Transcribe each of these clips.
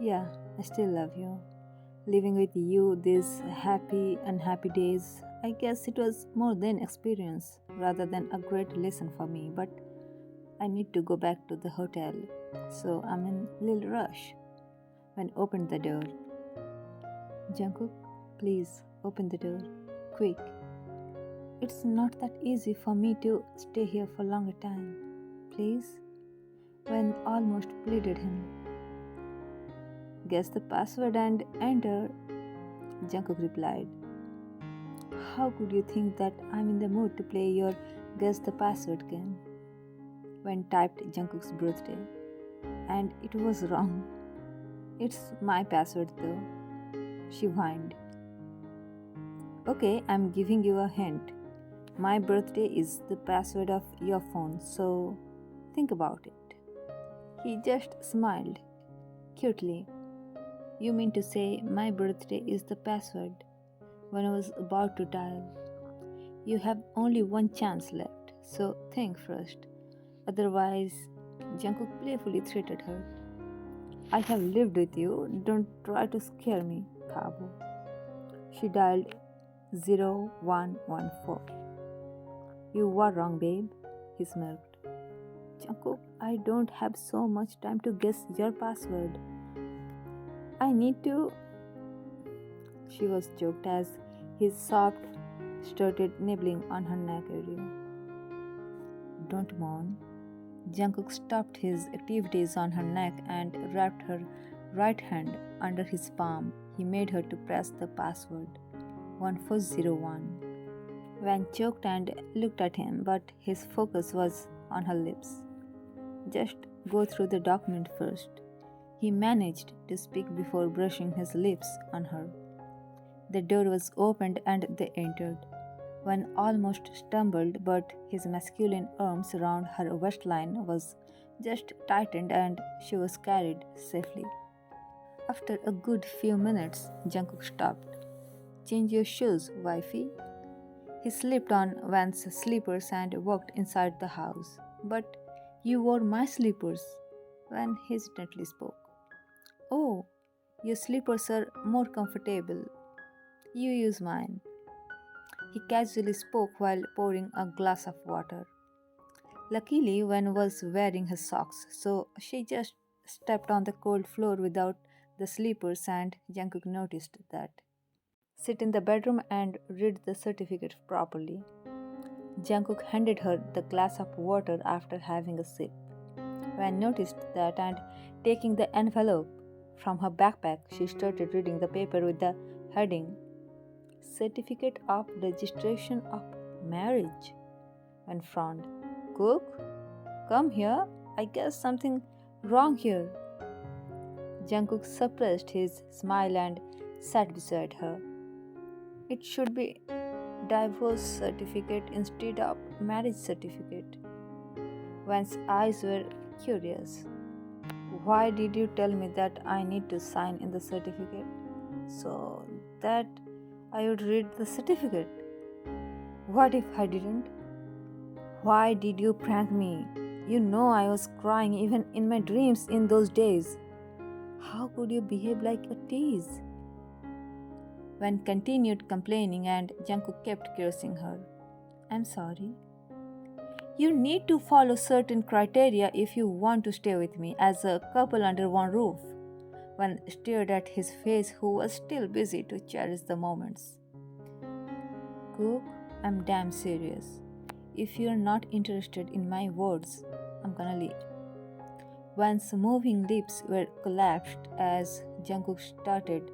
Yeah, I still love you. Living with you these happy, unhappy days, I guess it was more than experience rather than a great lesson for me, but I need to go back to the hotel, so I'm in a little rush. When opened the door, Jungkook, please open the door, quick. It's not that easy for me to stay here for longer time. Please, when almost pleaded him. Guess the password and enter, Jungkook replied. How could you think that I'm in the mood to play your guess the password game? When typed Jungkook's birthday. And it was wrong. It's my password though. She whined. Okay, I'm giving you a hint. My birthday is the password of your phone, so think about it. He just smiled cutely. You mean to say my birthday is the password when I was about to dial? You have only one chance left, so think first. Otherwise, Jungkook playfully threatened her. I have lived with you, don't try to scare me, Kabo. She dialed 0114. You were wrong, babe, he smirked. Jungkook, I don't have so much time to guess your password. I need to. She was choked as his soft started nibbling on her neck area. Don't moan. Jungkook stopped his activities on her neck and wrapped her right hand under his palm. He made her to press the password 1401. Van choked and looked at him, but his focus was on her lips. Just go through the document first. He managed to speak before brushing his lips on her. The door was opened and they entered. Van almost stumbled, but his masculine arms around her waistline was just tightened and she was carried safely. After a good few minutes, Jungkook stopped. Change your shoes, wifey. He slipped on Van's slippers and walked inside the house. But you wore my slippers, Van hesitantly spoke. Oh, your slippers are more comfortable. You use mine. He casually spoke while pouring a glass of water. Luckily, Van was wearing her socks, so she just stepped on the cold floor without the slippers, and Jungkook noticed that. Sit in the bedroom and read the certificate properly. Jungkook handed her the glass of water after having a sip. Van noticed that and taking the envelope from her backpack, she started reading the paper with the heading Certificate of Registration of Marriage. Van frowned. Cook, come here. I guess something wrong here. Jungkook suppressed his smile and sat beside her. It should be divorce certificate instead of marriage certificate. Van's eyes were curious. Why did you tell me that I need to sign in the certificate? So that I would read the certificate. What if I didn't? Why did you prank me? You know I was crying even in my dreams in those days. How could you behave like a tease? Van continued complaining and Jungkook kept cursing her. I'm sorry. You need to follow certain criteria if you want to stay with me as a couple under one roof. Van stared at his face, who was still busy to cherish the moments. Cook, I'm damn serious. If you're not interested in my words, I'm gonna leave. Van's moving lips were collapsed as Jungkook started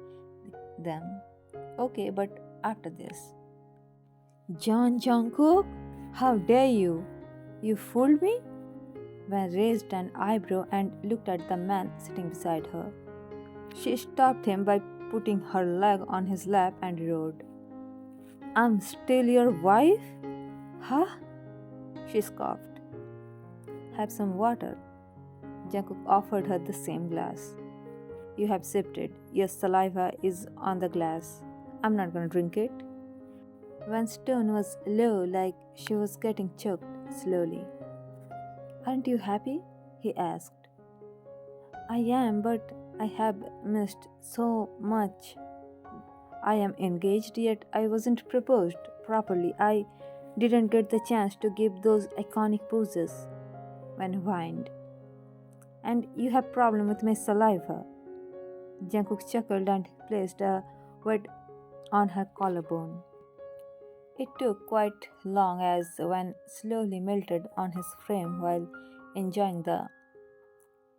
them. Okay, but after this. John Jungkook? How dare you? You fooled me? Van raised an eyebrow and looked at the man sitting beside her. She stopped him by putting her leg on his lap and roared. I'm still your wife? Huh? She scoffed. Have some water. Jungkook offered her the same glass. You have sipped it. Your saliva is on the glass. I'm not gonna drink it. Van's tone was low, like she was getting choked slowly. Aren't you happy? He asked. I am, but I have missed so much. I am engaged, yet I wasn't proposed properly. I didn't get the chance to give those iconic poses when whined. And you have problem with my saliva. Jungkook chuckled and placed a wet on her collarbone. It took quite long as Van slowly melted on his frame while enjoying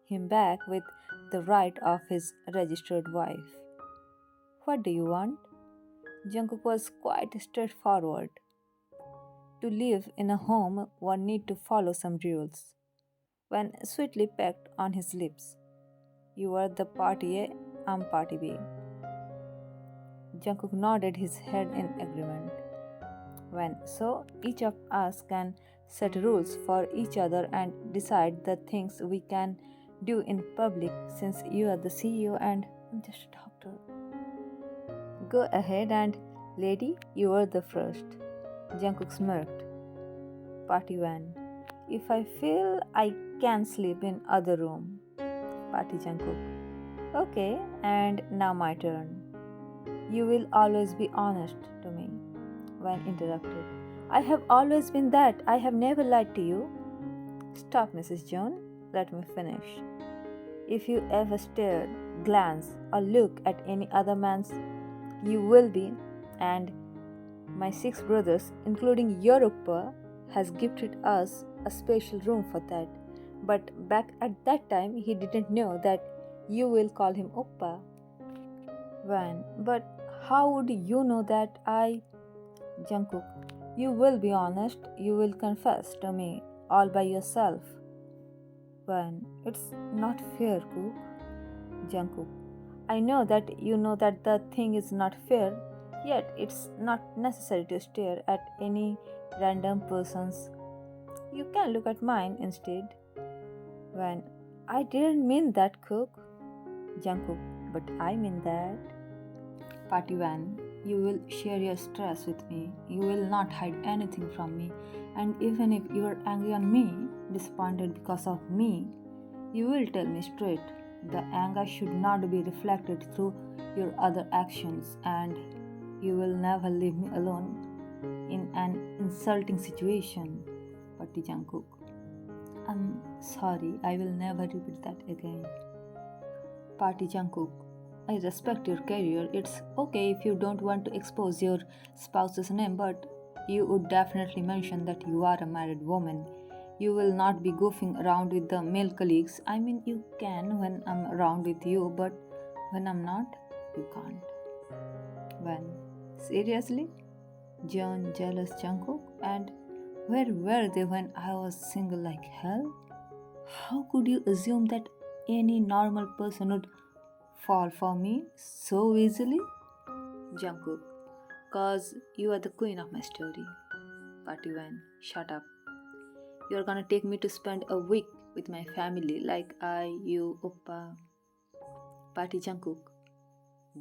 him back with the right of his registered wife. What do you want? Jungkook was quite straightforward. To live in a home, one need to follow some rules. Van sweetly pecked on his lips. You are the party A, I'm party B. Jungkook nodded his head in agreement. When so, each of us can set rules for each other and decide the things we can do in public since you are the CEO and I'm just a doctor. Go ahead and, lady, you are the first. Jungkook smirked. Party 1. If I feel I can sleep in other room. Party Jungkook. Okay, and now my turn. You will always be honest to me. Van interrupted. I have always been that. I have never lied to you. Stop, Mrs. Joan. Let me finish. If you ever stare, glance, or look at any other man's, you will be, and my 6 brothers, including your Uppa, has gifted us a special room for that. But back at that time, he didn't know that you will call him Uppa. Van, but how would you know that I... Jungkook, you will be honest, you will confess to me all by yourself. Van, it's not fair, Cook. Jungkook, I know that you know that the thing is not fair, yet it's not necessary to stare at any random person's. You can look at mine instead. Van, I didn't mean that, Cook. Jungkook, but I mean that. Party 1, you will share your stress with me. You will not hide anything from me. And even if you are angry on me, disappointed because of me, you will tell me straight. The anger should not be reflected through your other actions, and you will never leave me alone in an insulting situation. Party Jungkook. I'm sorry, I will never repeat that again. Party Jungkook. I respect your career. It's okay if you don't want to expose your spouse's name, but you would definitely mention that you are a married woman. You will not be goofing around with the male colleagues. I mean, you can when I'm around with you, but when I'm not, you can't. When? Seriously? John jealous Jungkook? And where were they when I was single like hell? How could you assume that any normal person would fall for me so easily? Jungkook, cause you are the queen of my story. Party 1, shut up. You're gonna take me to spend a week with my family like you, Oppa. Party Jungkook,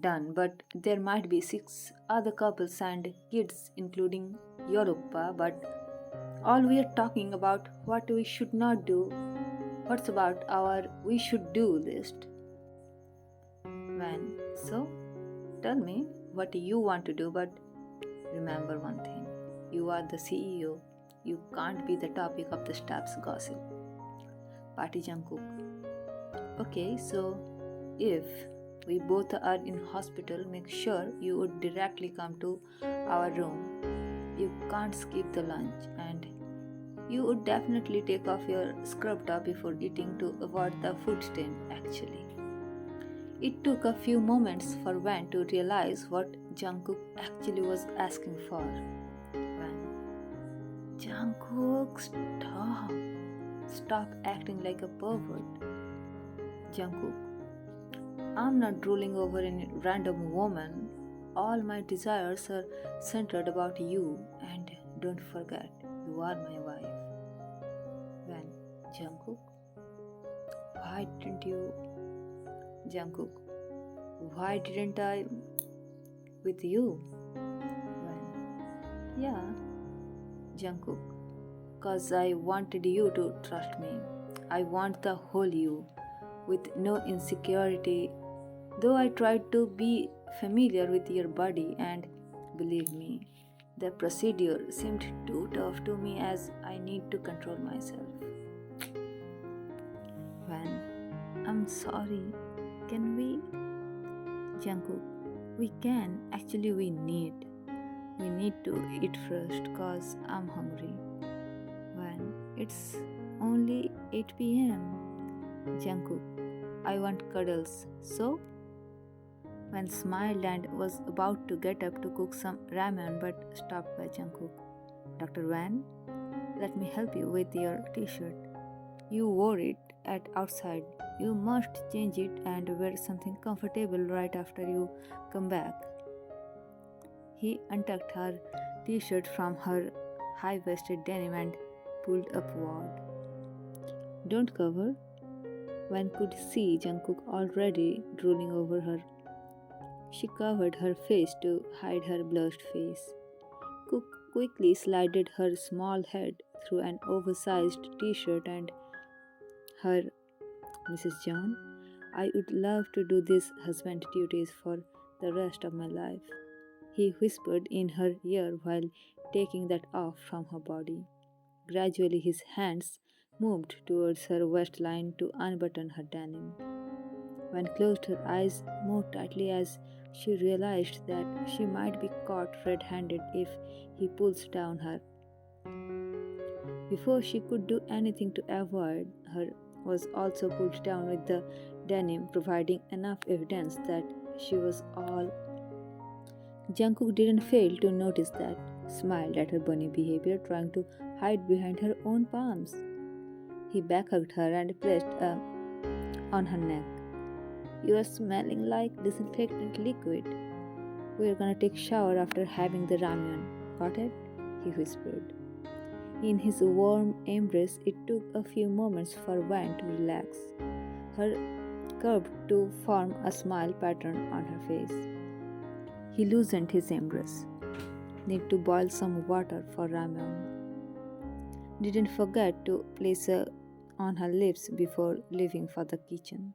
done, but there might be 6 other couples and kids, including your Oppa, but all we are talking about what we should not do. What's about our we should do list? Man, so tell me what you want to do, but remember one thing, you are the CEO. You can't be the topic of the staff's gossip. Party Jungkook. Okay, so if we both are in hospital, make sure you would directly come to our room. You can't skip the lunch, and you would definitely take off your scrub top before eating to avoid the food stain actually. It took a few moments for Van to realize what Jungkook actually was asking for. Van, Jungkook, stop. Stop acting like a pervert. Jungkook, I'm not drooling over any random woman. All my desires are centered about you, and don't forget, you are my wife. Van, Jungkook, why didn't you... Jungkook, why didn't I with you? Van, yeah. Jungkook, cause I wanted you to trust me. I want the whole you. with no insecurity, though I tried to be familiar with your body, and believe me, the procedure seemed too tough to me as I need to control myself. When I'm sorry, can we? Jungkook, we can. Actually, we need. We need to eat first cause I'm hungry. When it's only 8 p.m. Jungkook, I want cuddles. So? When smiled and was about to get up to cook some ramen but stopped by Jungkook. Dr. Van, let me help you with your t-shirt. You wore it at outside. You must change it and wear something comfortable right after you come back. He untucked her t-shirt from her high-waisted denim and pulled upward. Don't cover. One could see Jungkook already drooling over her. She covered her face to hide her blushed face. Cook quickly slided her small head through an oversized t-shirt and her Mrs. John, I would love to do these husband duties for the rest of my life. He whispered in her ear while taking that off from her body. Gradually, his hands moved towards her waistline to unbutton her denim. When closed her eyes more tightly as she realized that she might be caught red handed if he pulls down her. Before she could do anything to avoid, her was also pulled down with the denim, providing enough evidence that she was all. Jungkook didn't fail to notice that, smiled at her bunny behavior, trying to hide behind her own palms. He backhugged her and pressed on her neck. You are smelling like disinfectant liquid. We are gonna take shower after having the ramen. Got it? He whispered. In his warm embrace, it took a few moments for Van to relax. Her curved to form a smile pattern on her face. He loosened his embrace. Need to boil some water for ramen. Didn't forget to place on her lips before leaving for the kitchen.